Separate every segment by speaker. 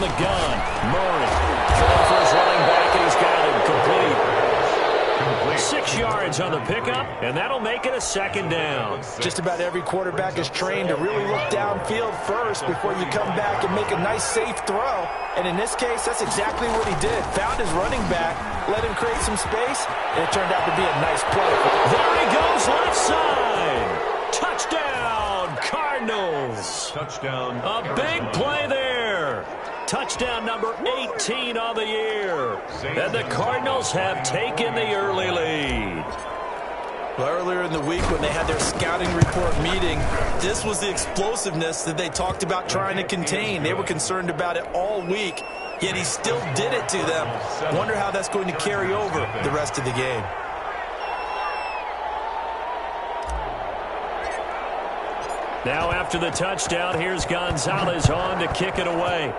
Speaker 1: the gun. Murray throwing for his running back, and he's got him complete. 6 yards on the pickup, and that'll make it a second down.
Speaker 2: Just about every quarterback is trained to really look downfield first before you come back and make a nice, safe throw. And in this case, that's exactly what he did. Found his running back, let him create some space, and it turned out to be a nice play.
Speaker 1: There he goes, left side. Touchdown, Cardinals.
Speaker 3: Touchdown.
Speaker 1: A big play there. Touchdown number 18 on the year. And the Cardinals have taken the early lead.
Speaker 2: Well, earlier in the week when they had their scouting report meeting, this was the explosiveness that they talked about trying to contain. They were concerned about it all week, yet he still did it to them. Wonder how that's going to carry over the rest of the game.
Speaker 1: Now after the touchdown, here's Gonzalez on to kick it away.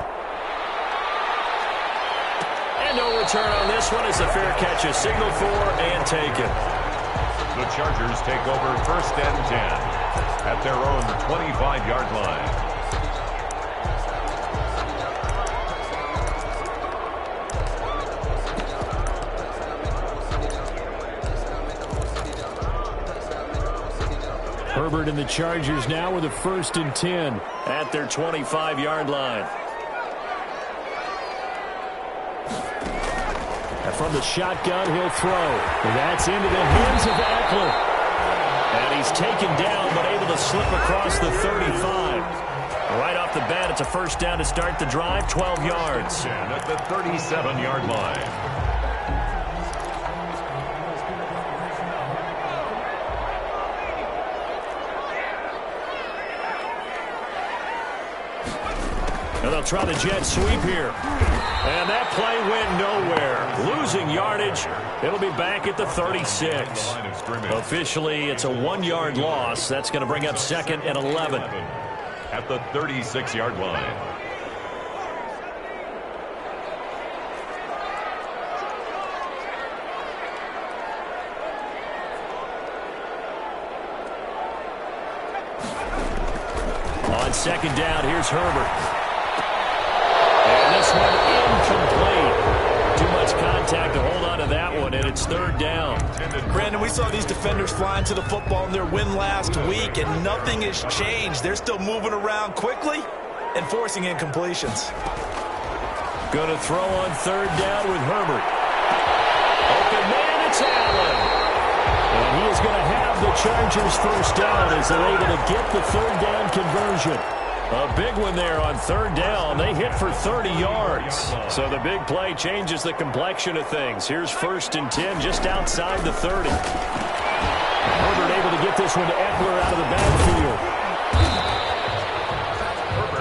Speaker 1: And no return on this one as the fair catch is signaled for and taken.
Speaker 3: The Chargers take over 1st and 10 at their own 25-yard line.
Speaker 1: Herbert and the Chargers now with a 1st and 10 at their 25-yard line. And from the shotgun, he'll throw. And that's into the hands of Eckler. And he's taken down, but able to slip across the 35. Right off the bat, it's a 1st down to start the drive, 12 yards.
Speaker 3: And at the 37-yard line.
Speaker 1: And they'll try the jet sweep here. And that play went nowhere. Losing yardage. It'll be back at the 36. Officially, it's a 1-yard loss. That's going to bring up 2nd and 11.
Speaker 3: At the 36-yard line.
Speaker 1: On 2nd down, here's Herbert. And this one incomplete. Too much contact to hold on to that one, and it's 3rd down.
Speaker 2: Brandon, we saw these defenders flying to the football in their win last week, and nothing has changed. They're still moving around quickly and forcing incompletions.
Speaker 1: Going to throw on 3rd down with Herbert. Open man, it's Allen. And he is going to have the Chargers 1st down as they're able to get the 3rd down conversion. A big one there on 3rd down. They hit for 30 yards. So the big play changes the complexion of things. Here's 1st and 10 just outside the 30. Herbert able to get this one to Eckler out of the backfield.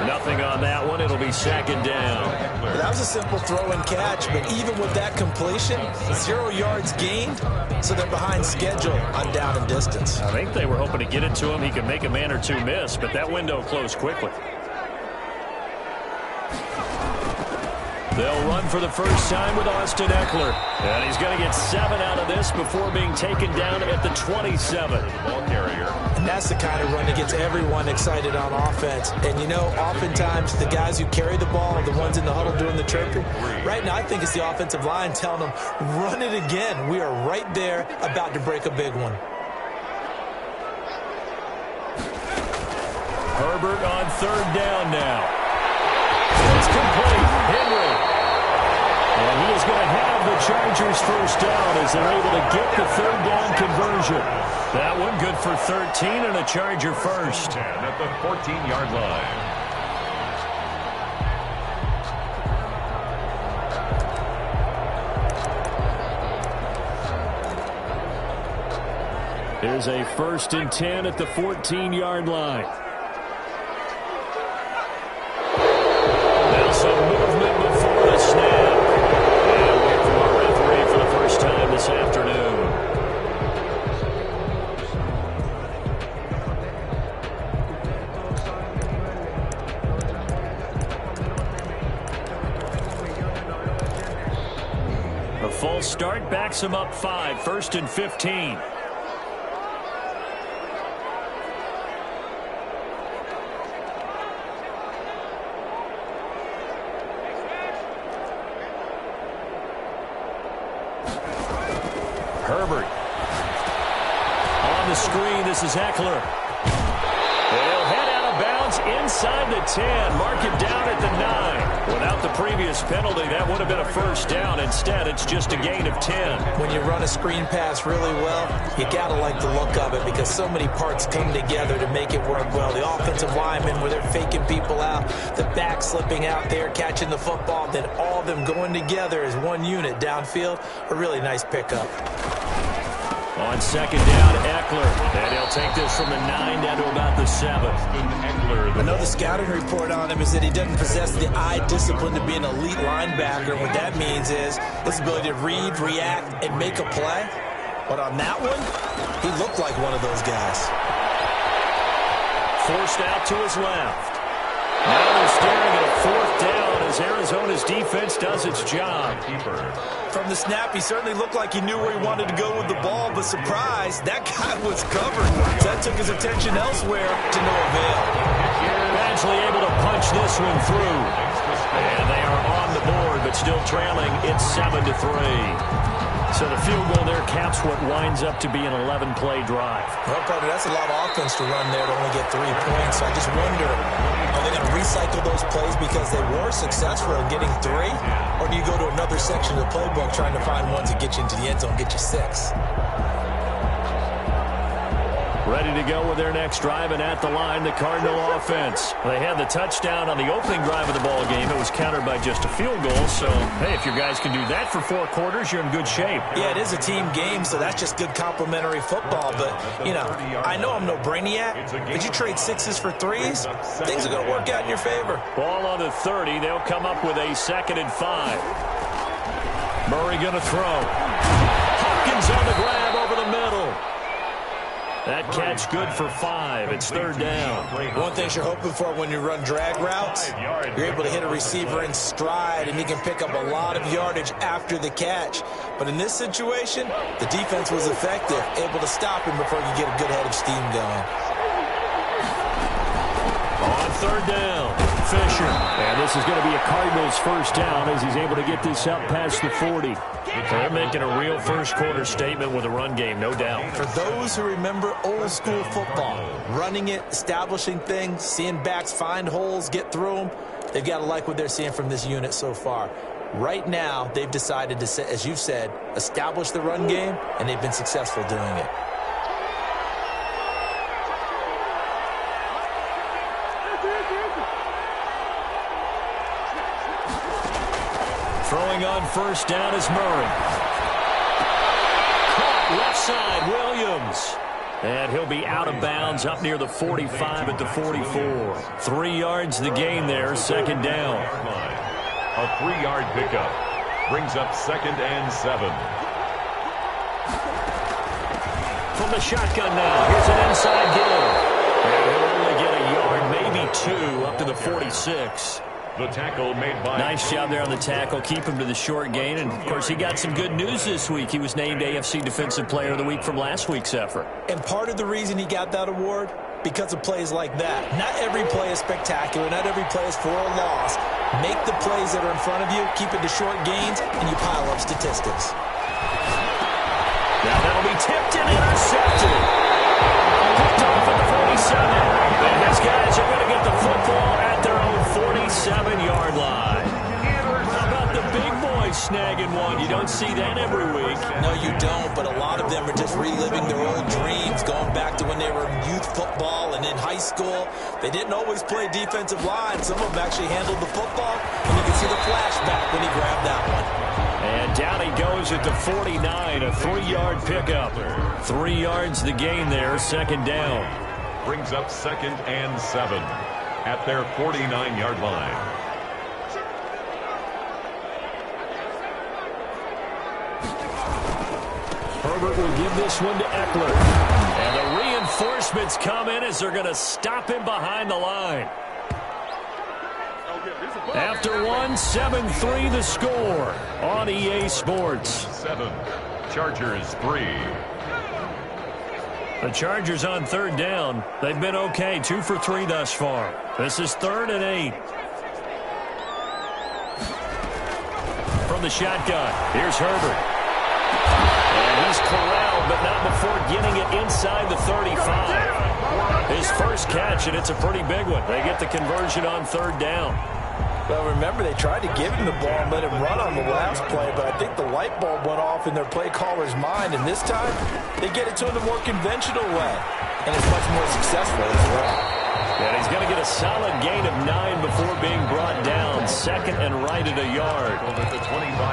Speaker 1: Nothing on that one. It'll be 2nd down.
Speaker 2: That was a simple throw and catch, but even with that completion, 0 yards gained, so they're behind schedule on down and distance.
Speaker 1: I think they were hoping to get it to him. He could make a man or two miss, but that window closed quickly. They'll run for the first time with Austin Eckler. And he's going to get 7 out of this before being taken down at the 27.
Speaker 3: Ball carrier.
Speaker 2: And that's the kind of run that gets everyone excited on offense. And, you know, oftentimes the guys who carry the ball are the ones in the huddle doing the chirping. Right now, I think it's the offensive line telling them, run it again. We are right there about to break a big one.
Speaker 1: Herbert on 3rd down now. It's complete. Henry. And he is going to have the Chargers 1st down as they're able to get the 3rd down conversion. That one good for 13 and a Charger 1st.
Speaker 3: And at the 14-yard line.
Speaker 1: Here's a 1st and 10 at the 14-yard line. Now some movement before the snap. And we'll hear from our referee for the first time this afternoon. A false start backs him up 5, 1st and 15. the screen. This is Eckler. He'll head out of bounds inside the 10. Mark it down at the 9. Without the previous penalty, that would have been a first down. Instead, it's just a gain of 10.
Speaker 2: When you run a screen pass really well, you got to like the look of it because so many parts come together to make it work well. The offensive linemen, where they're faking people out, the back slipping out there, catching the football, then all of them going together as one unit downfield. A really nice pickup.
Speaker 1: On second down, Eckler. And he'll take this from the 9 down to about the 7.
Speaker 2: I know the scouting report on him is that he doesn't possess the eye discipline to be an elite linebacker. What that means is his ability to read, react, and make a play. But on that one, he looked like one of those guys.
Speaker 1: Forced out to his left. Now they're staring at a fourth down as Arizona's defense does its job.
Speaker 2: From the snap, he certainly looked like he knew where he wanted to go with the ball, but surprise, that guy was covered. So that took his attention elsewhere to no avail.
Speaker 1: Badgley able to punch this one through. And they are on the board, but still trailing. It's 7-3. So the field goal there caps what winds up to be an 11-play drive.
Speaker 2: Well, Carter, that's a lot of offense to run there to only get 3 points. So I just wonder, are they going to recycle those plays because they were successful in getting 3? Or do you go to another section of the playbook trying to find ones that get you into the end zone, get you 6?
Speaker 1: Ready to go with their next drive, and at the line, the Cardinal offense. They had the touchdown on the opening drive of the ball game. It was countered by just a field goal. So, hey, if your guys can do that for 4 quarters, you're in good shape.
Speaker 2: Yeah, it is a team game, so that's just good complimentary football. But, you know, I know I'm no brainiac, but you trade 6s for 3s, things are going to work out in your favor.
Speaker 1: Ball on the 30. They'll come up with a 2nd and 5. Murray going to throw. Hopkins on the grab over the middle. That catch good for 5. It's 3rd down.
Speaker 2: One thing you're hoping for when you run drag routes, you're able to hit a receiver in stride, and he can pick up a lot of yardage after the catch. But in this situation, the defense was effective, able to stop him before he could get a good head of steam going.
Speaker 1: On 3rd down, Fisher. And this is going to be a Cardinals first down as he's able to get this up past the 40. They're making a real first-quarter statement with a run game, no doubt.
Speaker 2: For those who remember old-school football, running it, establishing things, seeing backs find holes, get through them, they've got to like what they're seeing from this unit so far. Right now, they've decided to, as you've said, establish the run game, and they've been successful doing it.
Speaker 1: Throwing on first down is Murray. Caught left side, Williams. And he'll be out of bounds up near the 45 at the 44. 3 yards the gain there, 2nd down.
Speaker 3: A 3-yard pickup brings up 2nd and 7.
Speaker 1: From the shotgun now, here's an inside give. And he'll only get a yard, maybe 2, up to the 46.
Speaker 3: The tackle made by...
Speaker 1: Nice job there on the tackle. Keep him to the short gain. And, of course, he got some good news this week. He was named AFC Defensive Player of the Week from last week's effort.
Speaker 2: And part of the reason he got that award, because of plays like that. Not every play is spectacular. Not every play is for a loss. Make the plays that are in front of you, keep it to short gains, and you pile up statistics.
Speaker 1: Now that'll be tipped and intercepted. Picked off at the 47. And his guys are going to get the football at their own 47-yard line. How about the big boys snagging one? You don't see that every week.
Speaker 2: No, you don't, but a lot of them are just reliving their old dreams, going back to when they were in youth football and in high school. They didn't always play defensive line. Some of them actually handled the football, and you can see the flashback when he grabbed that one.
Speaker 1: And down he goes at the 49, a 3-yard pickup. 3 yards the gain there, 2nd down.
Speaker 3: Brings up 2nd and 7 at their 49-yard line.
Speaker 1: Herbert will give this one to Eckler. And the reinforcements come in as they're going to stop him behind the line. After 1, 7-3 the score on EA Sports.
Speaker 3: 7, Chargers 3.
Speaker 1: The Chargers on 3rd down. They've been okay, 2 for 3 thus far. This is 3rd and 8. From the shotgun, here's Herbert. And he's corralled, but not before getting it inside the 35. His first catch, and it's a pretty big one. They get the conversion on third down.
Speaker 2: Well, remember, they tried to give him the ball and let him run on the last play, but I think the light bulb went off in their play caller's mind, and this time they get it to him the more conventional way, and it's much more successful as well.
Speaker 1: And he's going to get a solid gain of 9 before being brought down. Second and right at a yard.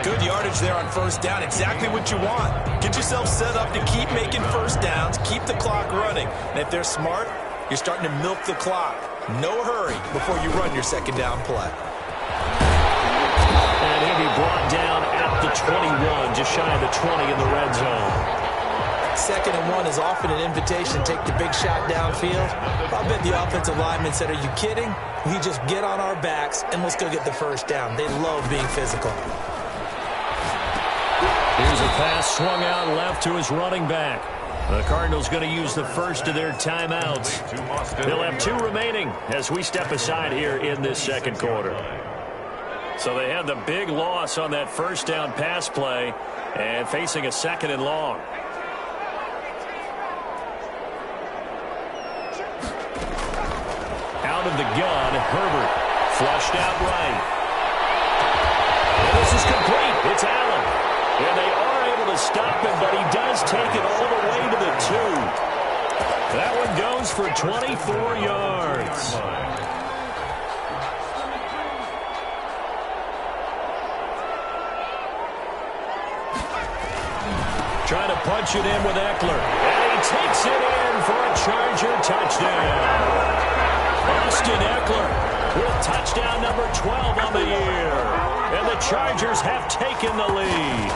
Speaker 2: Good yardage there on first down. Exactly what you want. Get yourself set up to keep making first downs, keep the clock running. And if they're smart, you're starting to milk the clock. No hurry before you run your second down play.
Speaker 1: And he'll be brought down at the 21, just shy of the 20 in the red zone.
Speaker 2: Second and 1 is often an invitation to take the big shot downfield. I bet the offensive lineman said, are you kidding? We just get on our backs and let's go get the first down. They love being physical.
Speaker 1: Here's a pass swung out left to his running back. The Cardinals going to use the first of their timeouts. They'll have 2 remaining as we step aside here in this second quarter. So they had the big loss on that first down pass play and facing a second and long. Out of the gun, Herbert flushed out right. And this is complete. It's Allen. And they are able to stop him, but he does take it all the way to the 2. That one goes for 24 yards. Trying to punch it in with Eckler. And he takes it in for a Charger touchdown. Austin Eckler with touchdown number 12 on the year. And the Chargers have taken the lead.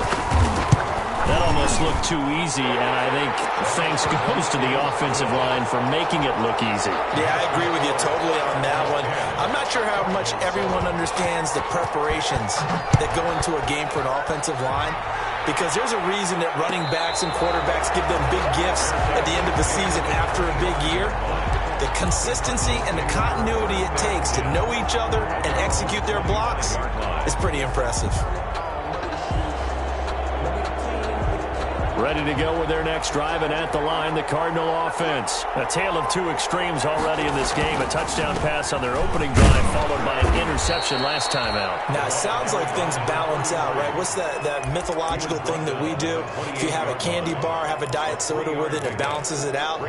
Speaker 1: That almost looked too easy, and I think thanks goes to the offensive line for making it look easy.
Speaker 2: Yeah, I agree with you totally on that one. I'm not sure how much everyone understands the preparations that go into a game for an offensive line, because there's a reason that running backs and quarterbacks give them big gifts at the end of the season after a big year. The consistency and the continuity it takes to know each other and execute their blocks is pretty impressive.
Speaker 1: Ready to go with their next drive, and at the line, the Cardinal offense. A tale of 2 extremes already in this game. A touchdown pass on their opening drive, followed by an interception last time out.
Speaker 2: Now, it sounds like things balance out, right? What's that mythological thing that we do? If you have a candy bar, have a diet soda with it, it balances it out.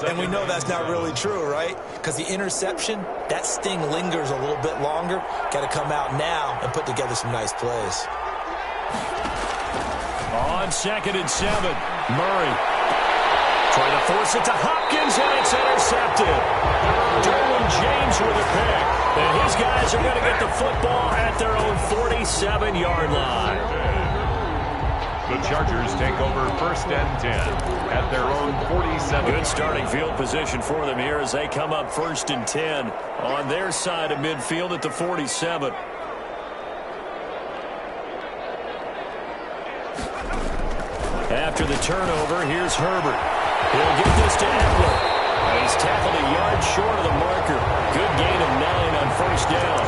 Speaker 2: And we know that's not really true, right? Because the interception, that sting lingers a little bit longer. Got to come out now and put together some nice plays.
Speaker 1: On 2nd and 7, Murray trying to force it to Hopkins, and it's intercepted. Derwin James with a pick, and his guys are going to get the football at their own 47-yard line.
Speaker 3: The Chargers take over 1st and 10 at their own 47.
Speaker 1: Good starting field position for them here as they come up 1st and 10 on their side of midfield at the 47. After the turnover, here's Herbert. He'll get this to Eckler. He's tackled a yard short of the marker. Good gain of 9 on first down.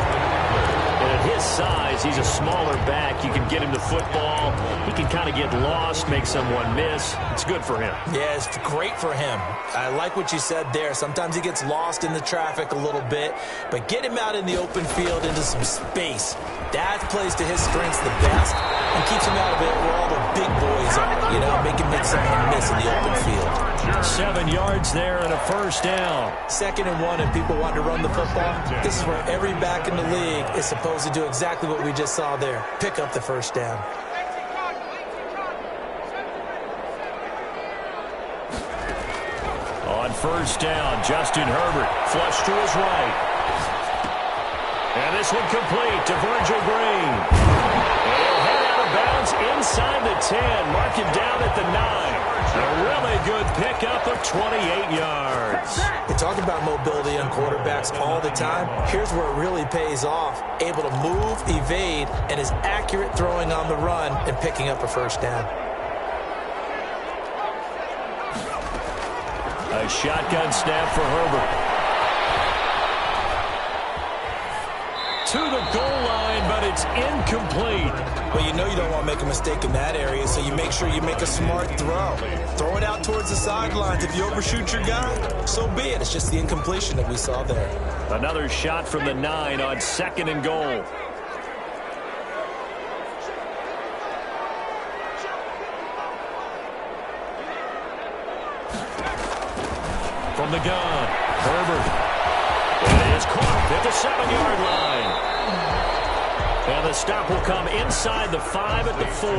Speaker 1: And at his size, he's a smaller back. You can get him the football. He can kind of get lost, make someone miss. It's good for him.
Speaker 2: Yeah, it's great for him. I like what you said there. Sometimes he gets lost in the traffic a little bit, but get him out in the open field into some space. That plays to his strengths the best and keeps him out of it where all the big boys are, you know, make him make someone miss in the open field.
Speaker 1: 7 yards there and a first down.
Speaker 2: 2nd and 1 and people want to run the football. This is where every back in the league is supposed to do exactly what we just saw there. Pick up the first down.
Speaker 1: On first down, Justin Herbert flush to his right. And this one complete to Virgil Green. And he'll head out of bounds inside the 10. Mark him down at the 9. A really good pickup of 28 yards.
Speaker 2: We talk about mobility on quarterbacks all the time. Here's where it really pays off. Able to move, evade, and is accurate throwing on the run and picking up a first down.
Speaker 1: A shotgun snap for Herbert. to the goal line, but it's incomplete.
Speaker 2: Well, you know you don't want to make a mistake in that area, so you make sure you make a smart throw. Throw it out towards the sidelines. If you overshoot your guy, so be it. It's just the incompletion that we saw there.
Speaker 1: Another shot from the 9 on 2nd and goal. From the gun, Herbert. It is caught at the 7-yard line. And the stop will come inside the 5 at the 4.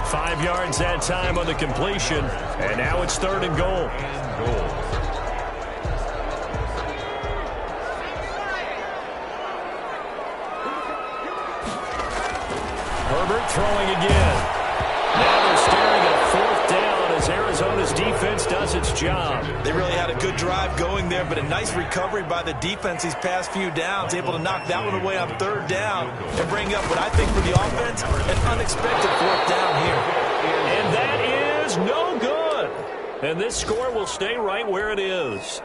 Speaker 1: 5 yards that time on the completion. And now it's 3rd and goal. Herbert throwing again. Now they're staring at 4th down as Arizona's defense does its job.
Speaker 2: They really had a good drive going there, but a nice recovery by the defense these past few downs, able to knock that one away on 3rd down and bring up what I think for the offense, an unexpected 4th down here.
Speaker 1: And that is no good. And this score will stay right where it is.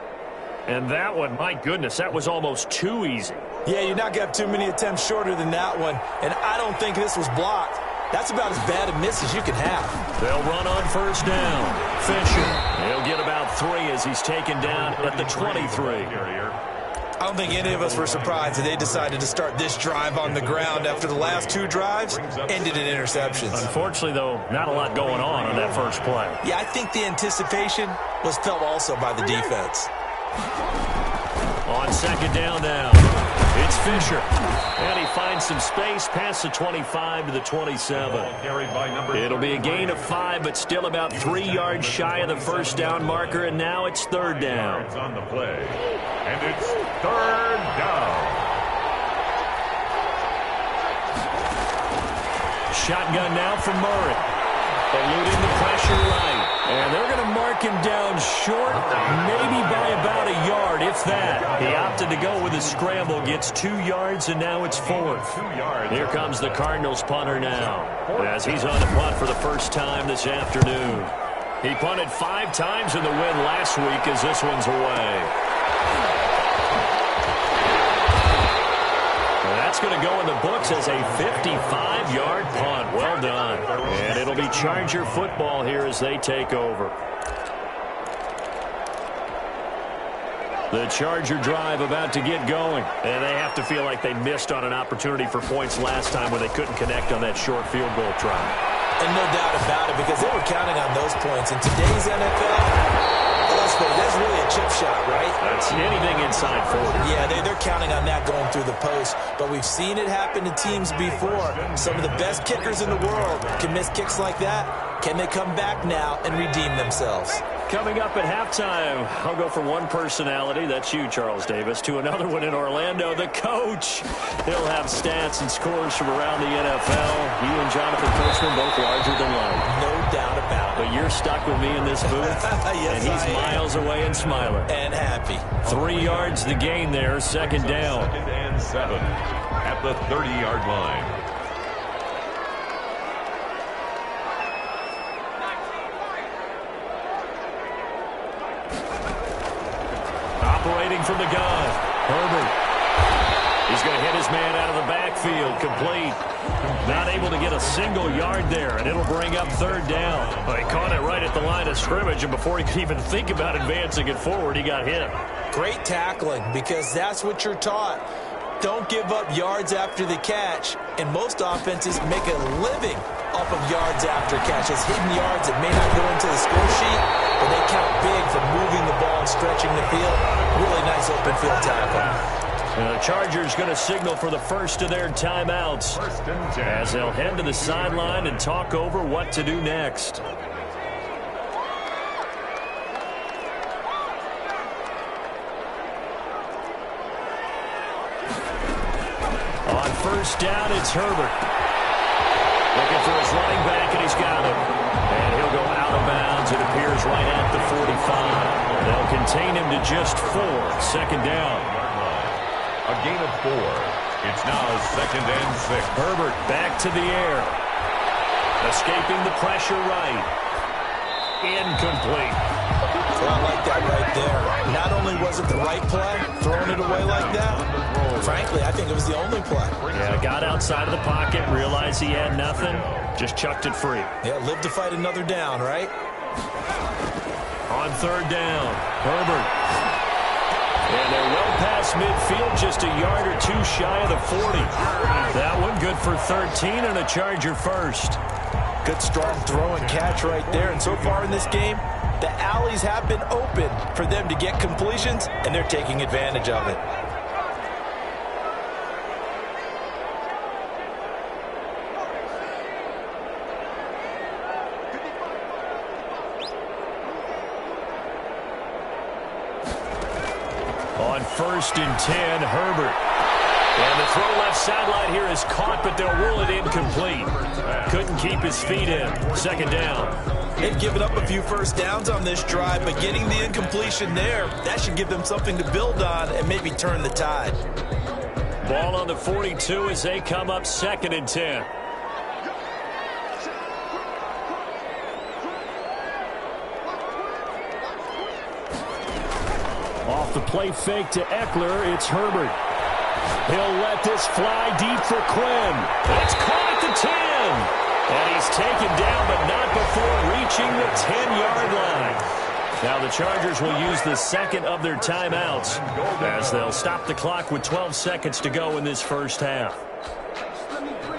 Speaker 1: And that one, my goodness, that was almost too easy.
Speaker 2: Yeah, you're not going to have too many attempts shorter than that one, and I don't think this was blocked. That's about as bad a miss as you can have.
Speaker 1: They'll run on 1st down. Fisher, he'll get about 3 as he's taken down at the 23.
Speaker 2: I don't think any of us were surprised that they decided to start this drive on the ground after the last 2 drives ended in interceptions.
Speaker 1: Unfortunately, though, not a lot going on that first play.
Speaker 2: Yeah, I think the anticipation was felt also by the defense.
Speaker 1: On 2nd down now, it's Fisher. And he finds some space past the 25 to the 27. It'll be a gain of 5, but still about 3 yards shy of the 1st down marker, and now it's 3rd down.
Speaker 3: On the play, and it's 3rd down.
Speaker 1: Shotgun now from Murray. Eluding the pressure right. And they're going to mark him down short, maybe by about a yard, if that. He opted to go with a scramble, gets 2 yards, and now it's 4th. Here comes the Cardinals punter now, as he's on the punt for the first time this afternoon. He punted 5 times in the win last week as this one's away. That's going to go in the books as a 55-yard punt. Well done. And it'll be Charger football here as they take over. The Charger drive about to get going. And they have to feel like they missed on an opportunity for points last time when they couldn't connect on that short field goal try.
Speaker 2: And no doubt about it, because they were counting on those points. In today's NFL, that's really a chip shot, right?
Speaker 1: That's anything inside 40.
Speaker 2: Yeah, they're counting on that going through the post. But we've seen it happen to teams before. Some of the best kickers in the world can miss kicks like that. Can they come back now and redeem themselves?
Speaker 1: Coming up at halftime, I'll go from one personality, that's you, Charles Davis, to another one in Orlando, the coach. He'll have stats and scores from around the NFL. You and Jonathan Coachman both larger than life.
Speaker 2: No doubt about it.
Speaker 1: But you're stuck with me in this booth,
Speaker 2: yes,
Speaker 1: and he's miles away and smiling.
Speaker 2: And happy.
Speaker 1: 3 yards the gain there, 2nd down.
Speaker 3: 2nd and 7 at the 30-yard line.
Speaker 1: Operating from the gun, Herbert. He's going to hit his man out of the backfield, complete. Not able to get a single yard there, and it'll bring up 3rd down. Well, he caught it right at the line of scrimmage, and before he could even think about advancing it forward, he got hit.
Speaker 2: Great tackling, because that's what you're taught. Don't give up yards after the catch, and most offenses make a living off of yards after catches, hidden yards that may not go into the score sheet, but they count big for moving the ball and stretching the field. Really nice open field tackle.
Speaker 1: The Chargers going to signal for the first of their timeouts as they'll head to the sideline and talk over what to do next. On 1st down, it's Herbert. Looking for his running back, and he's got him. And he'll go out of bounds. It appears right at the 45. They'll contain him to just 4. 2nd down.
Speaker 3: A gain of 4. It's now 2nd and 6.
Speaker 1: Herbert back to the air. Escaping the pressure right. Incomplete.
Speaker 2: Well, I like that right there. Not only was it the right play, throwing it away like that, frankly, I think it was the only play.
Speaker 1: Yeah, got outside of the pocket, realized he had nothing, just chucked it free.
Speaker 2: Yeah, live to fight another down, right?
Speaker 1: On third down, Herbert. And they're well past midfield, just a yard or two shy of the 40. That one good for 13 and a Charger first.
Speaker 2: Good, strong throw and catch right there. And so far in this game, the alleys have been open for them to get completions, and they're taking advantage of it.
Speaker 1: On 1st and 10, Herbert. And the throw left sideline here is caught, but they'll rule it incomplete. Couldn't keep his feet in. Second down.
Speaker 2: They've given up a few first downs on this drive, but getting the incompletion there, that should give them something to build on and maybe turn the tide.
Speaker 1: Ball on the 42 as they come up 2nd and 10. Off the play fake to Eckler, it's Herbert. He'll let this fly deep for Quinn. It's caught at the 10. And he's taken down, but not before reaching the 10-yard line. Now the Chargers will use the second of their timeouts as they'll stop the clock with 12 seconds to go in this first half.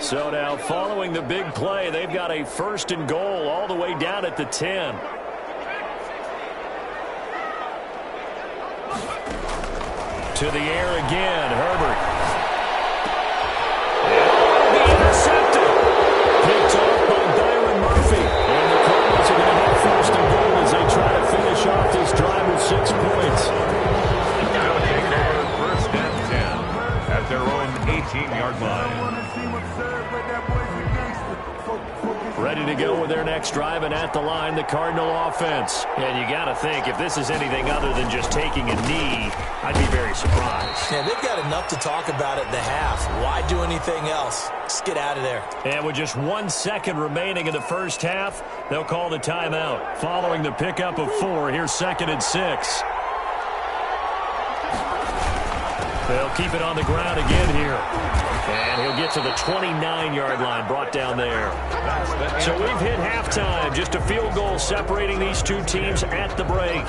Speaker 1: So now following the big play, they've got a 1st and goal all the way down at the 10. To the air again, Herbert. And be intercepted. Picked off by Byron Murphy. And the Cardinals are going to have 1st and goal as they try to finish off this drive with 6 points.
Speaker 3: Now taking over 1st and 10 at their own 18-yard line.
Speaker 1: Ready to go with their next drive, and at the line, the Cardinal offense. And you got to think, if this is anything other than just taking a knee, I'd be very surprised.
Speaker 2: Yeah, they've got enough to talk about at the half. Why do anything else? Just get out of there.
Speaker 1: And with just 1 second remaining in the first half, they'll call the timeout. Following the pickup of 4, here's 2nd and 6. They'll keep it on the ground again here. And he'll get to the 29-yard line, brought down there. So we've hit halftime. Just a field goal separating these two teams at the break.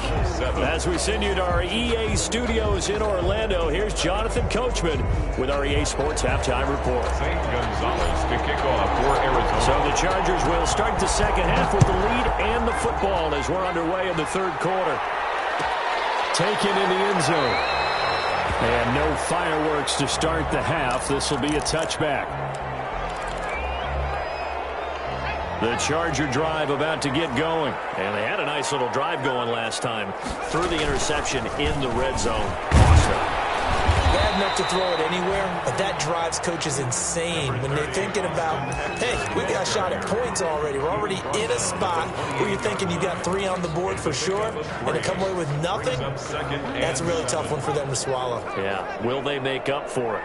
Speaker 1: As we send you to our EA studios in Orlando, here's Jonathan Coachman with our EA Sports Halftime Report.
Speaker 3: St. Gonzalez to kick off for Arizona.
Speaker 1: So the Chargers will start the second half with the lead and the football as we're underway in the third quarter. Taken in the end zone. And no fireworks to start the half. This will be a touchback. The Charger drive about to get going. And they had a nice little drive going last time. Threw the interception in the red zone. Awesome.
Speaker 2: Bad enough to throw it anywhere, but that drives coaches insane when they're thinking about, hey, we got a shot at points already. We're already in a spot where you're thinking you got 3 on the board for sure, and to come away with nothing, that's a really tough one for them to swallow.
Speaker 1: Yeah, will they make up for it?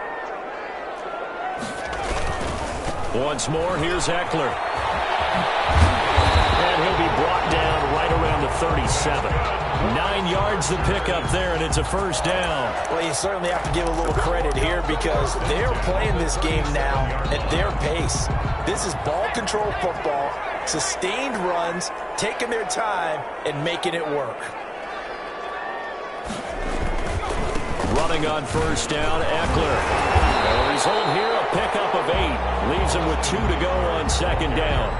Speaker 1: Once more, here's Eckler. And he'll be brought down right around the 37. 9 yards the pickup there, and it's a first down.
Speaker 2: Well, you certainly have to give a little credit here because they're playing this game now at their pace. This is ball control football, sustained runs, taking their time, and making it work.
Speaker 1: Running on first down, Eckler. The result here, a pickup of 8. Leaves him with 2 to go on second down.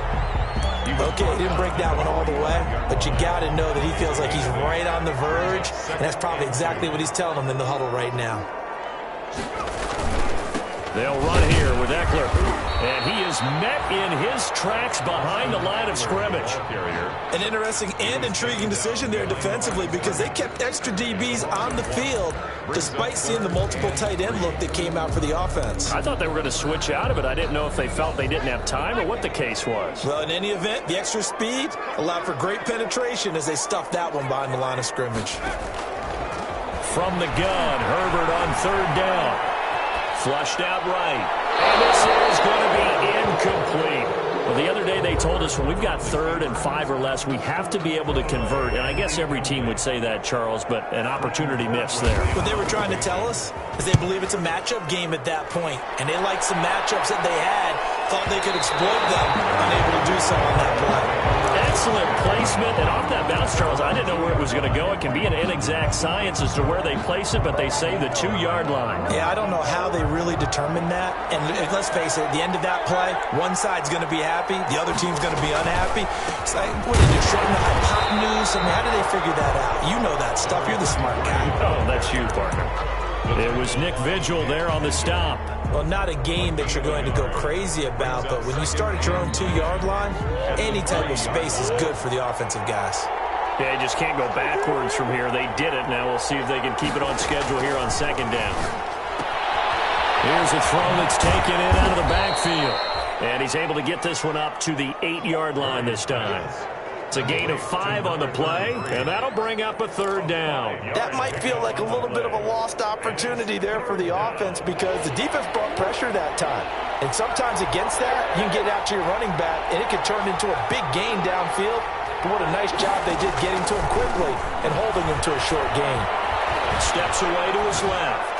Speaker 2: Okay, didn't break that one all the way, but you got to know that he feels like he's right on the verge, and that's probably exactly what he's telling them in the huddle right now.
Speaker 1: They'll run here with Eckler, and he is met in his tracks behind the line of scrimmage.
Speaker 2: An interesting and intriguing decision there defensively because they kept extra DBs on the field despite seeing the multiple tight end look that came out for the offense.
Speaker 1: I thought they were going to switch out of it. I didn't know if they felt they didn't have time or what the case was.
Speaker 2: Well, in any event, the extra speed allowed for great penetration as they stuffed that one behind the line of scrimmage.
Speaker 1: From the gun, Herbert on third down. Flushed out right. And this is going to be incomplete. Well, the other day they told us when we've got 3rd and 5 or less, we have to be able to convert. And I guess every team would say that, Charles, but an opportunity missed there.
Speaker 2: What they were trying to tell us is they believe it's a matchup game at that point, and they liked some matchups that they had, thought they could exploit them, unable to do so on that play.
Speaker 1: Excellent placement, and off that bounce, Charles, I didn't know where it was going to go. It can be an inexact science as to where they place it, but they say the 2-yard line.
Speaker 2: Yeah, I don't know how they really determined that. And let's face it, at the end of that play, one side's going to be happy, the other team's going to be unhappy. It's like, what did you shorten the hypotenuse? I mean, how did they figure that out? You know that stuff. You're the smart guy.
Speaker 1: Oh, that's you, partner. It was Nick Vigil there on the stop.
Speaker 2: Well, not a game that you're going to go crazy about, but when you start at your own 2-yard line, any type of space is good for the offensive guys.
Speaker 1: Yeah, you just can't go backwards from here. They did it. Now we'll see if they can keep it on schedule here on 2nd down. Here's a throw that's taken in out of the backfield. And he's able to get this one up to the 8-yard line this time. It's a gain of 5 on the play, and that'll bring up a 3rd down.
Speaker 2: That might feel like a little bit of a lost opportunity there for the offense because the defense brought pressure that time. And sometimes against that, you can get out to your running back, and it can turn into a big gain downfield. But what a nice job they did getting to him quickly and holding him to a short gain.
Speaker 1: Steps away to his left.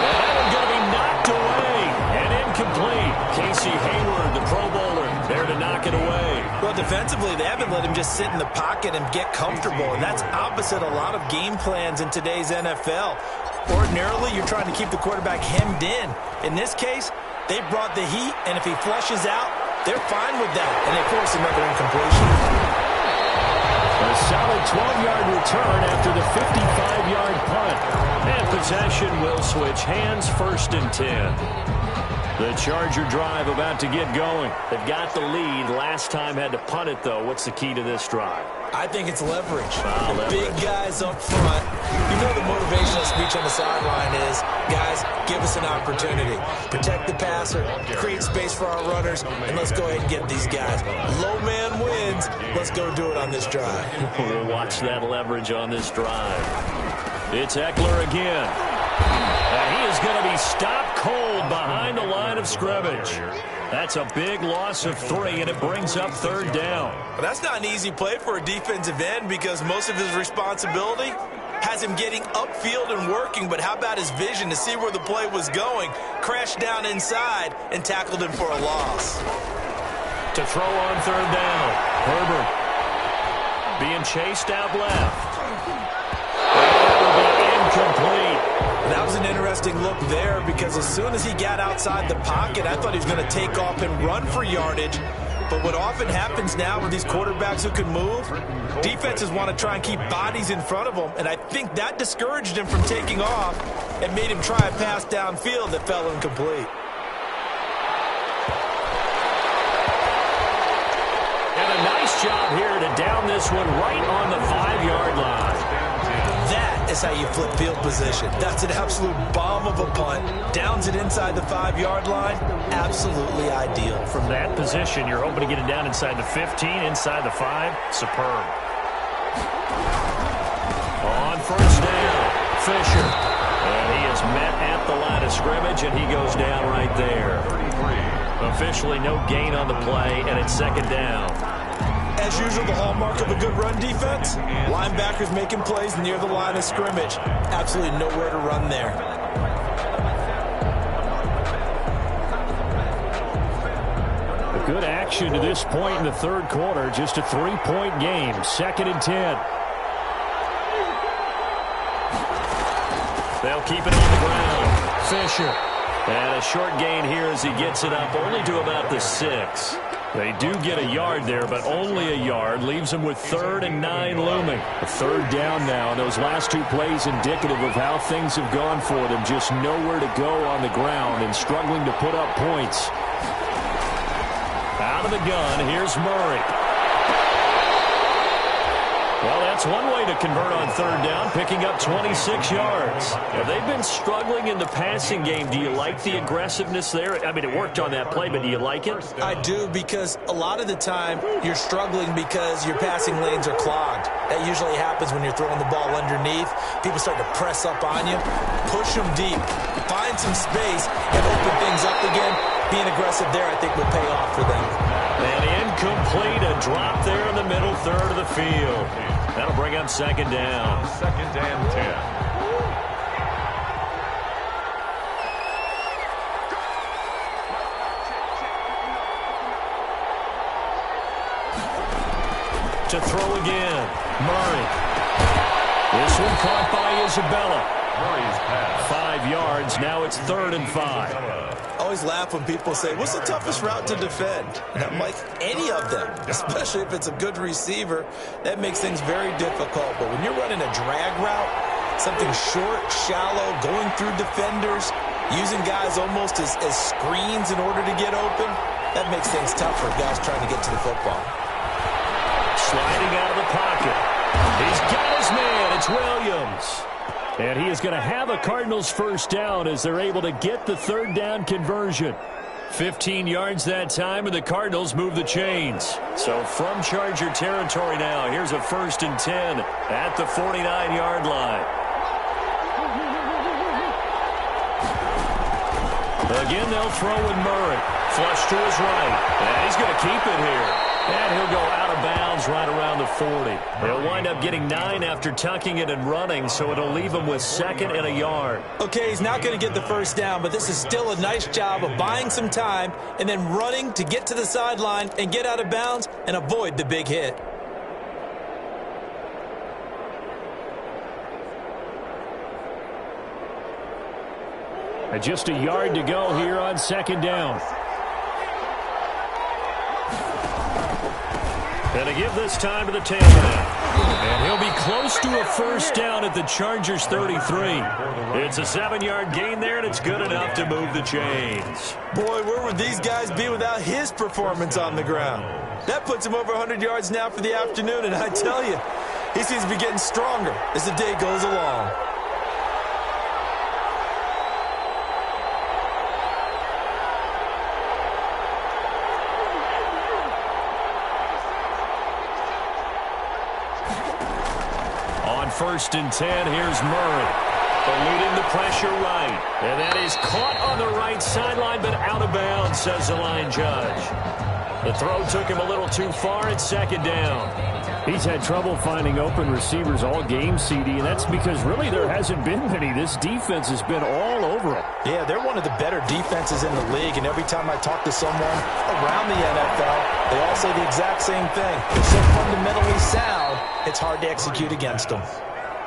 Speaker 1: And that one's going to be knocked away and incomplete. Casey Hayward, the Pro Bowler, there to knock it away.
Speaker 2: Well, defensively, they haven't let him just sit in the pocket and get comfortable, and that's opposite a lot of game plans in today's NFL. Ordinarily, you're trying to keep the quarterback hemmed in. In this case, they brought the heat, and if he flushes out, they're fine with that, and they force another incompletion.
Speaker 1: A solid 12-yard return after the 55-yard punt. And possession will switch hands, 1st and 10. The Charger drive about to get going. They've got the lead. Last time had to punt it, though. What's the key to this drive?
Speaker 2: I think it's leverage. The
Speaker 1: leverage.
Speaker 2: Big guys up front. You know the motivational speech on the sideline is, guys, give us an opportunity. Protect the passer, create space for our runners, and let's go ahead and get these guys. Low man wins. Let's go do it on this drive.
Speaker 1: We'll watch that leverage on this drive. It's Eckler again. And he is going to be stopped cold behind the line of scrimmage. That's a big loss of 3, and it brings up 3rd down.
Speaker 2: But that's not an easy play for a defensive end because most of his responsibility has him getting upfield and working, but how about his vision to see where the play was going, crashed down inside, and tackled him for a loss.
Speaker 1: To throw on 3rd down, Herbert being chased out left. Incomplete.
Speaker 2: That was an interesting look there because as soon as he got outside the pocket, I thought he was going to take off and run for yardage. But what often happens now with these quarterbacks who can move, defenses want to try and keep bodies in front of them, and I think that discouraged him from taking off and made him try a pass downfield that fell incomplete.
Speaker 1: And a nice job here to down this one right on the 5-yard line.
Speaker 2: That is how you flip field position. That's an absolute bomb of a punt. Downs it inside the 5-yard line. Absolutely ideal.
Speaker 1: From that position, you're hoping to get it down inside the 15, inside the 5. Superb. On 1st down, Fisher. And he is met at the line of scrimmage, and he goes down right there. Officially no gain on the play, and it's 2nd down.
Speaker 2: As usual, the hallmark of a good run defense, linebackers making plays near the line of scrimmage. Absolutely nowhere to run there.
Speaker 1: Good action to this point in the 3rd quarter. Just a 3-point game. 2nd and 10. They'll keep it on the ground. Fisher. And a short gain here as he gets it up only to about the 6. They do get a yard there, but only a yard. Leaves them with 3rd and 9 looming. A 3rd down now. And those last 2 plays indicative of how things have gone for them. Just nowhere to go on the ground and struggling to put up points. Out of the gun, here's Murray. Well, that's one way to convert on 3rd down, picking up 26 yards. Now, they've been struggling in the passing game. Do you like the aggressiveness there? I mean, it worked on that play, but do you like it?
Speaker 2: I do, because a lot of the time you're struggling because your passing lanes are clogged. That usually happens when you're throwing the ball underneath. People start to press up on you. Push them deep. Find some space and open things up again. Being aggressive there, I think, will pay off for them.
Speaker 1: And incomplete, a drop there in the middle third of the field. That'll bring up second down.
Speaker 3: Second and 10.
Speaker 1: To throw again. Murray. This one caught by Isabella.
Speaker 3: Murray's pass.
Speaker 1: 5 yards. Now it's 3rd and 5.
Speaker 2: I always laugh when people say, what's the toughest route to defend? And I'm like, any of them, especially if it's a good receiver. That makes things very difficult. But when you're running a drag route, something short, shallow, going through defenders, using guys almost as screens in order to get open, that makes things tough for guys trying to get to the football.
Speaker 1: Sliding out of the pocket. He's got his man. It's Williams. And he is going to have a Cardinals first down as they're able to get the 3rd down conversion. 15 yards that time, and the Cardinals move the chains. So from Charger territory now, here's a 1st and 10 at the 49-yard line. Again, they'll throw in Murray. Flush to his right. And he's going to keep it here. And he'll go out of bounds right around the 40. He'll wind up getting 9 after tucking it and running, so it'll leave him with 2nd and a yard.
Speaker 2: Okay, he's not going to get the first down, but this is still a nice job of buying some time and then running to get to the sideline and get out of bounds and avoid the big hit.
Speaker 1: And just a yard to go here on 2nd down. And to give this time to the tailback. And he'll be close to a first down at the Chargers 33. It's a 7-yard gain there, and it's good enough to move the chains.
Speaker 2: Boy, where would these guys be without his performance on the ground? That puts him over 100 yards now for the afternoon, and I tell you, he seems to be getting stronger as the day goes along.
Speaker 1: On 1st and 10, here's Murray. Eluding the pressure right. And that is caught on the right sideline, but out of bounds, says the line judge. The throw took him a little too far at 2nd down. He's had trouble finding open receivers all game, CD, and that's because really there hasn't been many. This defense has been all over him.
Speaker 2: Yeah, they're one of the better defenses in the league, and every time I talk to someone around the NFL, they all say the exact same thing. They're so fundamentally sound, it's hard to execute against them.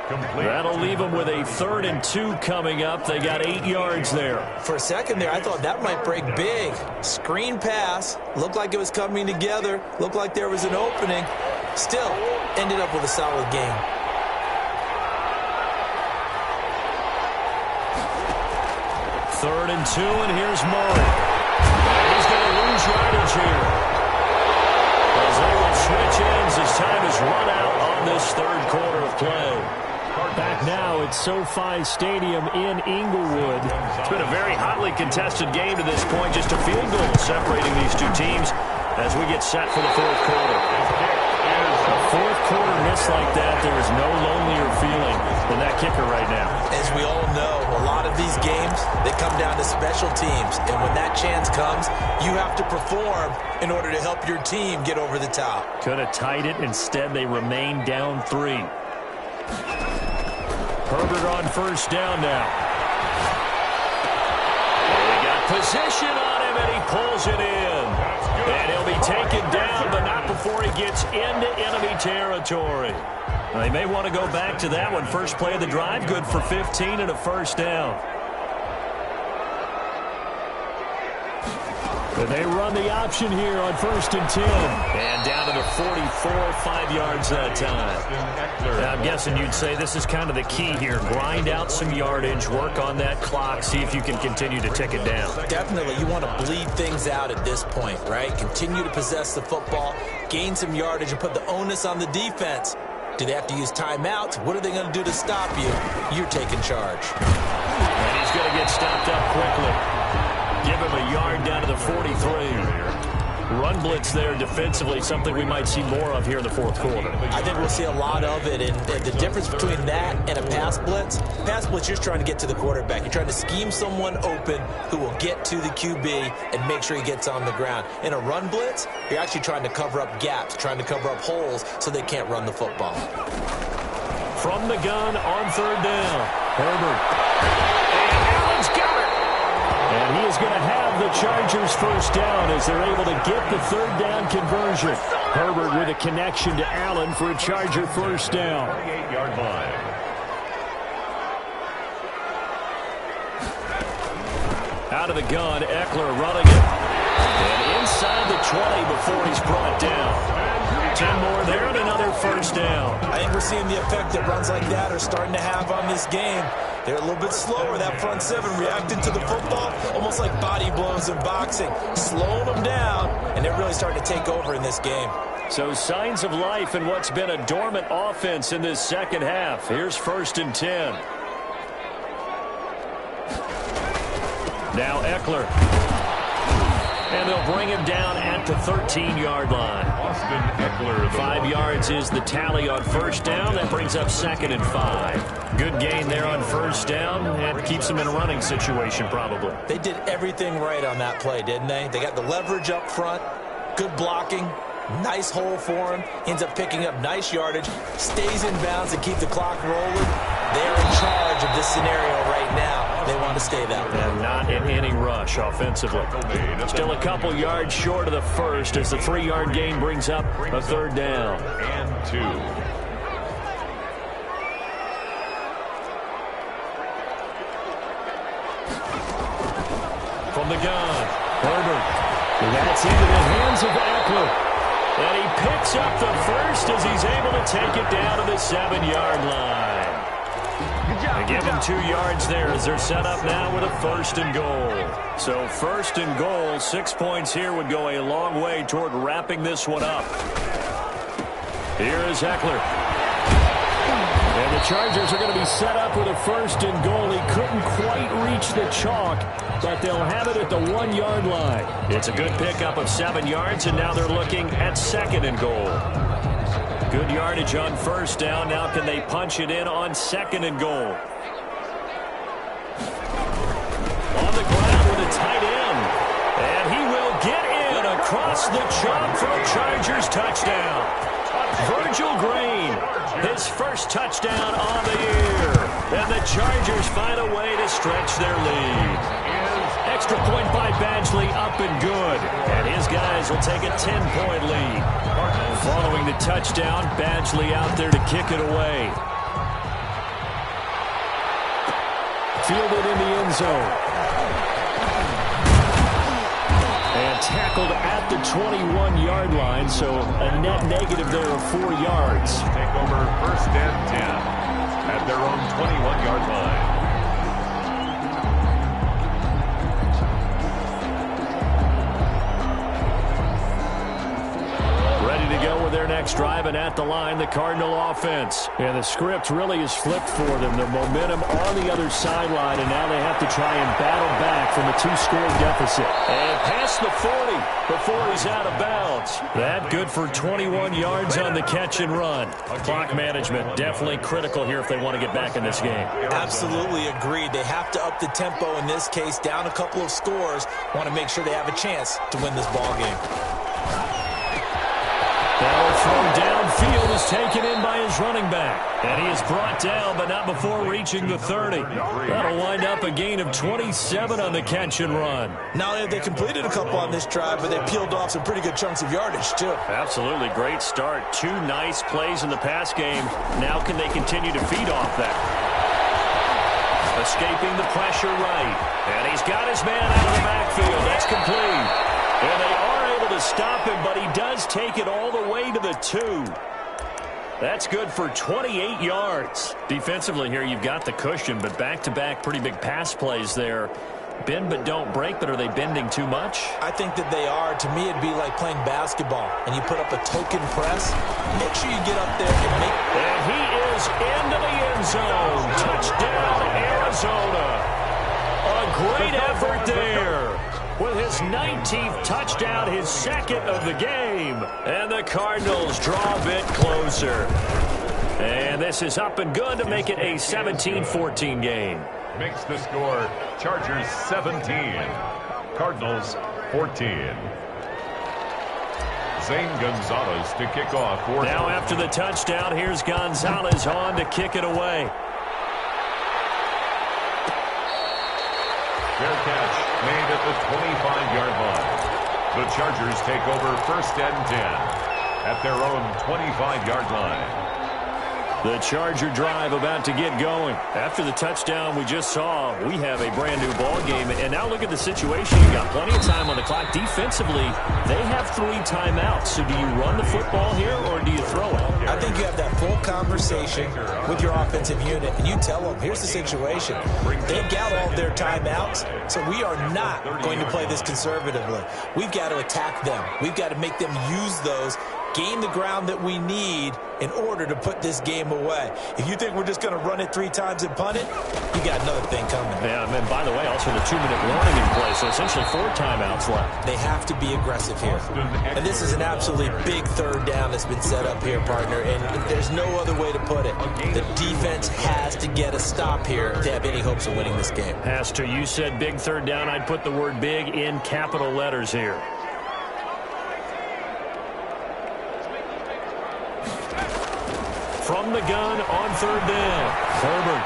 Speaker 1: That'll leave them with a 3rd and 2 coming up. They got 8 yards there.
Speaker 2: For a second there, I thought that might break big. Screen pass. Looked like it was coming together. Looked like there was an opening. Still, ended up with a solid game.
Speaker 1: Third and 2, and here's Murray. He's going to lose yardage here. As they will switch ends as time is run out on this 3rd quarter of play. Back now at SoFi Stadium in Inglewood. It's been a very hotly contested game to this point. Just a field goal separating these two teams as we get set for the 4th quarter. A 4th quarter miss like that, there is no lonelier feeling than that kicker right now.
Speaker 2: As we all know, a lot of these games, they come down to special teams. And when that chance comes, you have to perform in order to help your team get over the top.
Speaker 1: Could have tied it. Instead, they remain down 3. Herbert on 1st down now. They got position on him, and he pulls it in. And he'll be taken down, but not before he gets into enemy territory. Now, they may want to go back to that one. First play of the drive, good for 15 and a first down. And they run the option here on 1st and 10. And down to the 44, 5 yards that time. Now, I'm guessing you'd say this is kind of the key here. Grind out some yardage, work on that clock, see if you can continue to tick it down.
Speaker 2: Definitely, you want to bleed things out at this point, right? Continue to possess the football, gain some yardage, and put the onus on the defense. Do they have to use timeouts? What are they going to do to stop you? You're taking charge.
Speaker 1: And he's going to get stopped up quickly. Give him a yard down to the 43. Run blitz there defensively, something we might see more of here in the fourth quarter.
Speaker 2: I think we'll see a lot of it, and the difference between that and a pass blitz, you're just trying to get to the quarterback. You're trying to scheme someone open who will get to the QB and make sure he gets on the ground. In a run blitz, you're actually trying to cover up gaps, trying to cover up holes so they can't run the football.
Speaker 1: From the gun on third down, Herbert. And Allen's got it. And he is going to have the Chargers first down as they're able to get the third down conversion. Herbert with a connection to Allen for a Charger first down.
Speaker 3: 28-yard line.
Speaker 1: Out of the gun, Eckler running it. And inside the 20 before he's brought down. 10 more there and another first down.
Speaker 2: I think we're seeing the effect that runs like that are starting to have on this game. They're a little bit slower, that front seven, reacting to the football, almost like body blows in boxing, slowing them down, and they're really starting to take over in this game.
Speaker 1: So signs of life in what's been a dormant offense in this second half. Here's 1st and 10. Now Eckler. And they'll bring him down at the 13-yard line.
Speaker 3: Austin Eckler.
Speaker 1: 5 yards is the tally on first down. That brings up 2nd and 5. Good gain there on first down and keeps them in a running situation probably.
Speaker 2: They did everything right on that play, didn't they? They got the leverage up front, good blocking, nice hole for him. Ends up picking up nice yardage, stays in bounds to keep the clock rolling. They're in charge of this scenario right now. They want to stay that way.
Speaker 1: And not in any rush offensively. Still a couple yards short of the first as the 3-yard gain brings up a third down.
Speaker 3: And 2.
Speaker 1: From the gun, Herbert. And that's into the hands of Eckler. And he picks up the first as he's able to take it down to the 7-yard line. They give him 2 yards there as they're set up now with a 1st and goal. So 1st and goal, 6 points here would go a long way toward wrapping this one up. Here is Eckler. And the Chargers are going to be set up with a 1st and goal. He couldn't quite reach the chalk, but they'll have it at the 1-yard line. It's a good pickup of 7 yards, and now they're looking at 2nd and goal. Good yardage on first down. Now can they punch it in on 2nd and goal? On the ground with a tight end. And he will get in across the chop for a Chargers touchdown. Virgil Green, his first touchdown on the year. And the Chargers find a way to stretch their lead. Extra point by Badgley, up and good. And his guys will take a 10-point lead. Following the touchdown, Badgley out there to kick it away. Fielded in the end zone. And tackled at the 21-yard line, so a net negative there of 4 yards.
Speaker 3: Take over 1st and 10 at their own 21-yard line.
Speaker 1: To go with their next drive, and at the line, the Cardinal offense. And the script really is flipped for them. The momentum on the other sideline, and now they have to try and battle back from a 2-score deficit. And past the 40 before he's out of bounds. That good for 21 yards on the catch and run. Clock management definitely critical here if they want to get back in this game.
Speaker 2: Absolutely agreed. They have to up the tempo in this case, down a couple of scores. Want to make sure they have a chance to win this ball game.
Speaker 1: Ball thrown downfield is taken in by his running back. And he is brought down, but not before reaching the 30. That'll wind up a gain of 27 on the catch and run.
Speaker 2: Not only have they completed a couple on this drive, but they peeled off some pretty good chunks of yardage, too.
Speaker 1: Absolutely. Great start. 2 nice plays in the pass game. Now can they continue to feed off that? Escaping the pressure right. And he's got his man out of the backfield. That's complete. And they are able to stop him, but he does take it all the way to the 2. That's good for 28 yards. Defensively here, you've got the cushion, but back-to-back pretty big pass plays there. Bend but don't break, but are they bending too much?
Speaker 2: I think that they are. To me, it'd be like playing basketball, and you put up a token press. Make sure you get up there and make...
Speaker 1: And he is into the end zone. Touchdown, Arizona. A great effort there. with his 19th touchdown, his second of the game. And the Cardinals draw a bit closer. And this is up and good to make it a 17-14 game.
Speaker 3: Makes the score Chargers 17, Cardinals 14. Zane Gonzalez to kick off.
Speaker 1: Now after the touchdown, here's Gonzalez on to kick it away.
Speaker 3: Fair catch made at the 25-yard line. The Chargers take over 1st and 10 at their own 25-yard line.
Speaker 1: The Charger drive about to get going. After the touchdown we just saw, we have a brand new ball game. And now look at the situation. You've got plenty of time on the clock. Defensively, they have 3 timeouts. So do you run the football here or do you throw it?
Speaker 2: I think you have that full conversation with your offensive unit, and you tell them, here's the situation. They've got all their timeouts, so we are not going to play this conservatively. We've got to attack them. We've got to make them use those, gain the ground that we need in order to put this game away. If you think we're just going to run it 3 times and punt it, you got another thing coming.
Speaker 1: Yeah, and by the way, also the 2-minute warning in place, so essentially 4 timeouts left.
Speaker 2: They have to be aggressive here. And this is an absolutely big 3rd down that's been set up here, partner, and there's no other way to put it. The defense has to get a stop here to have any hopes of winning this game.
Speaker 1: Has to. You said big 3rd down. I'd put the word big in capital letters here. From the gun on 3rd down. Herbert.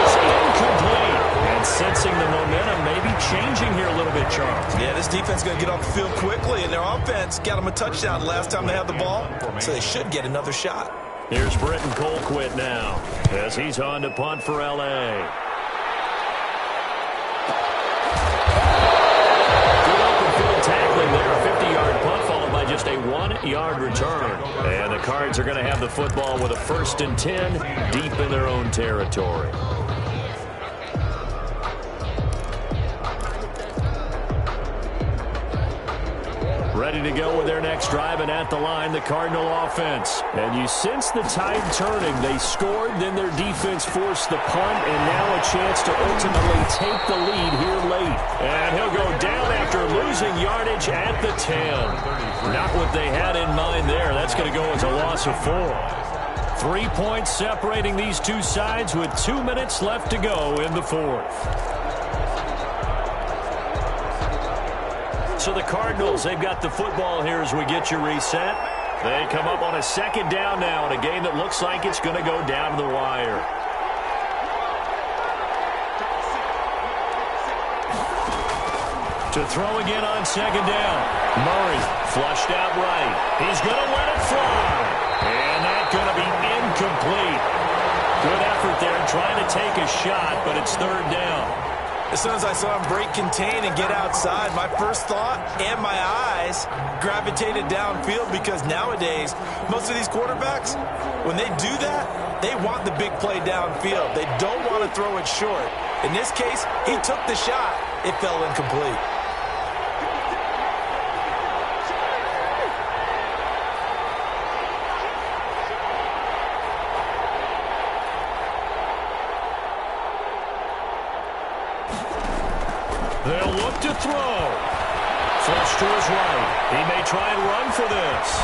Speaker 1: It's incomplete. And sensing the momentum, maybe changing here a little bit, Charles.
Speaker 2: Yeah, this defense is going to get off the field quickly, and their offense got them a touchdown last time they had the ball, so they should get another shot.
Speaker 1: Here's Britton Colquitt now as he's on to punt for L.A. Good open field tackling there. A 50-yard punt followed by just a 1-yard return. And the Cards are going to have the football with a 1st and 10 deep in their own territory. Ready to go with their next drive, and at the line, the Cardinal offense. And you sense the tide turning. They scored, then their defense forced the punt, and now a chance to ultimately take the lead here late. And he'll go down after losing yardage at the 10. Not what they had in mind there. That's going to go as a loss of 4. 3 points separating these two sides with 2 minutes left to go in the 4th. So the Cardinals, they've got the football here as we get you reset. They come up on a 2nd down now in a game that looks like it's going to go down to the wire. To throw again on 2nd down. Murray flushed out right. He's going to let it fly. And that's going to be incomplete. Good effort there trying to take a shot, but it's 3rd down.
Speaker 2: As soon as I saw him break contain and get outside, my first thought and my eyes gravitated downfield, because nowadays, most of these quarterbacks, when they do that, they want the big play downfield. They don't want to throw it short. In this case, he took the shot. It fell incomplete.
Speaker 1: They'll look to throw. Flush to his right. He may try and run for this.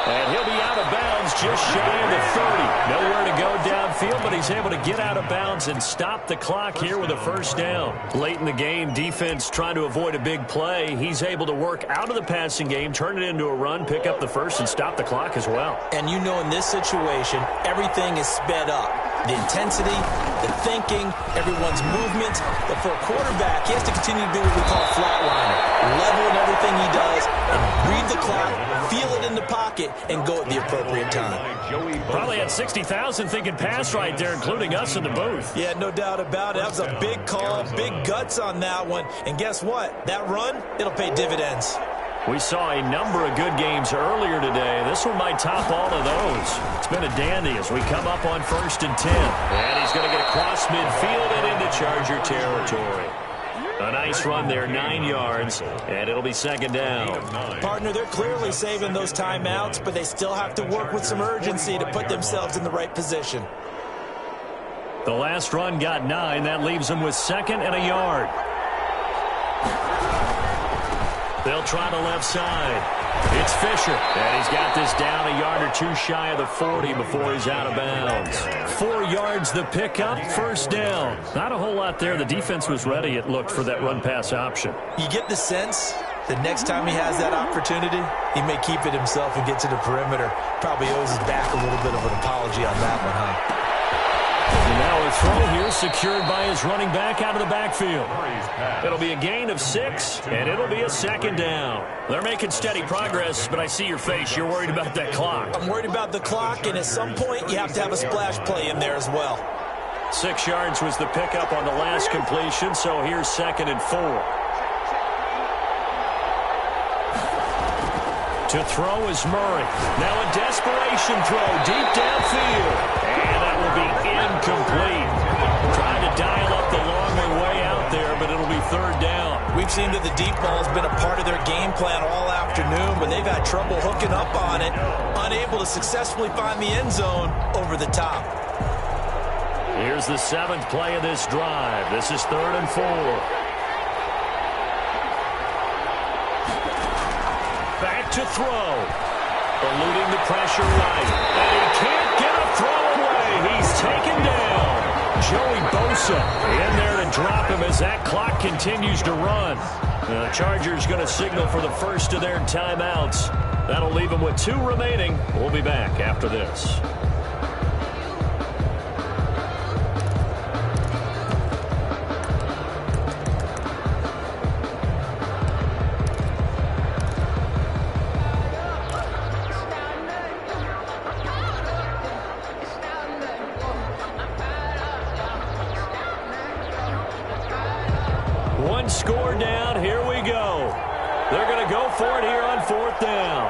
Speaker 1: And he'll be out of bounds just shy of the 30. Nowhere to go downfield, but he's able to get out of bounds and stop the clock here with a 1st down. Late in the game, defense trying to avoid a big play. He's able to work out of the passing game, turn it into a run, pick up the 1st, and stop the clock as well.
Speaker 2: And you know, in this situation, everything is sped up. The intensity, the thinking, everyone's movement. But for a quarterback, he has to continue to do what we call flatliner. Level in everything he does, and read the clock, feel it in the pocket, and go at the appropriate time.
Speaker 1: Probably had 60,000 thinking pass right there, including us in the booth.
Speaker 2: Yeah, no doubt about it. That was a big call, big guts on that one. And guess what? That run, it'll pay dividends.
Speaker 1: We saw a number of good games earlier today. This one might top all of those. It's been a dandy as we come up on 1st and 10. And he's going to get across midfield and into Charger territory. A nice run there, 9 yards, and it'll be 2nd down.
Speaker 2: Partner, they're clearly saving those timeouts, but they still have to work with some urgency to put themselves in the right position.
Speaker 1: The last run got 9. That leaves him with 2nd and a yard. They'll try the left side. It's Fisher, and he's got this down a yard or 2 shy of the 40 before he's out of bounds. 4 yards the pickup, 1st down. Not a whole lot there. The defense was ready, it looked, for that run-pass option.
Speaker 2: You get the sense that next time he has that opportunity, he may keep it himself and get to the perimeter. Probably owes his back a little bit of an apology on that one, huh?
Speaker 1: And now a throw here secured by his running back out of the backfield. It'll be a gain of 6, and it'll be a 2nd down. They're making steady progress, but I see your face. You're worried about that clock.
Speaker 2: I'm worried about the clock, and at some point you have to have a splash play in there as well.
Speaker 1: 6 yards was the pickup on the last completion, so here's 2nd and 4. To throw is Murray. Now a desperation throw deep downfield. And that will be incomplete. Trying to dial up the long way out there, but it'll be 3rd down.
Speaker 2: We've seen that the deep ball has been a part of their game plan all afternoon, but they've had trouble hooking up on it, unable to successfully find the end zone over the top.
Speaker 1: Here's the 7th play of this drive. This is 3rd and 4. Back to throw. Eluding the pressure right. And he can't get a throw away. He's taken down. Joey Bosa in there to drop him as that clock continues to run. The Chargers going to signal for the first of their timeouts. That'll leave them with 2 remaining. We'll be back after this. One score down. Here we go. They're going to go for it here on 4th down.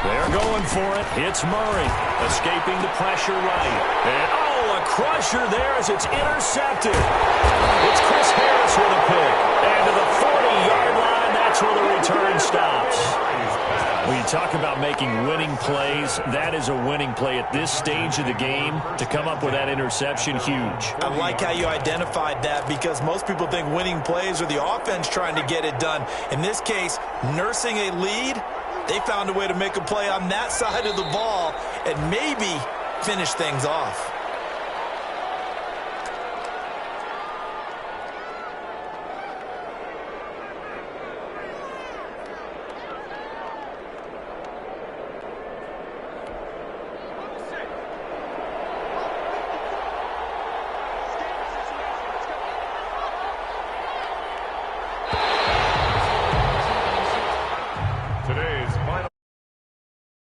Speaker 1: They're going for it. It's Murray escaping the pressure right. And, a crusher there as it's intercepted. It's Chris Harris with a pick. And to the 40-yard line, that's where the return stops. When you talk about making winning plays, that is a winning play at this stage of the game. To come up with that interception, huge.
Speaker 2: I like how you identified that, because most people think winning plays are the offense trying to get it done. In this case, nursing a lead, they found a way to make a play on that side of the ball and maybe finish things off.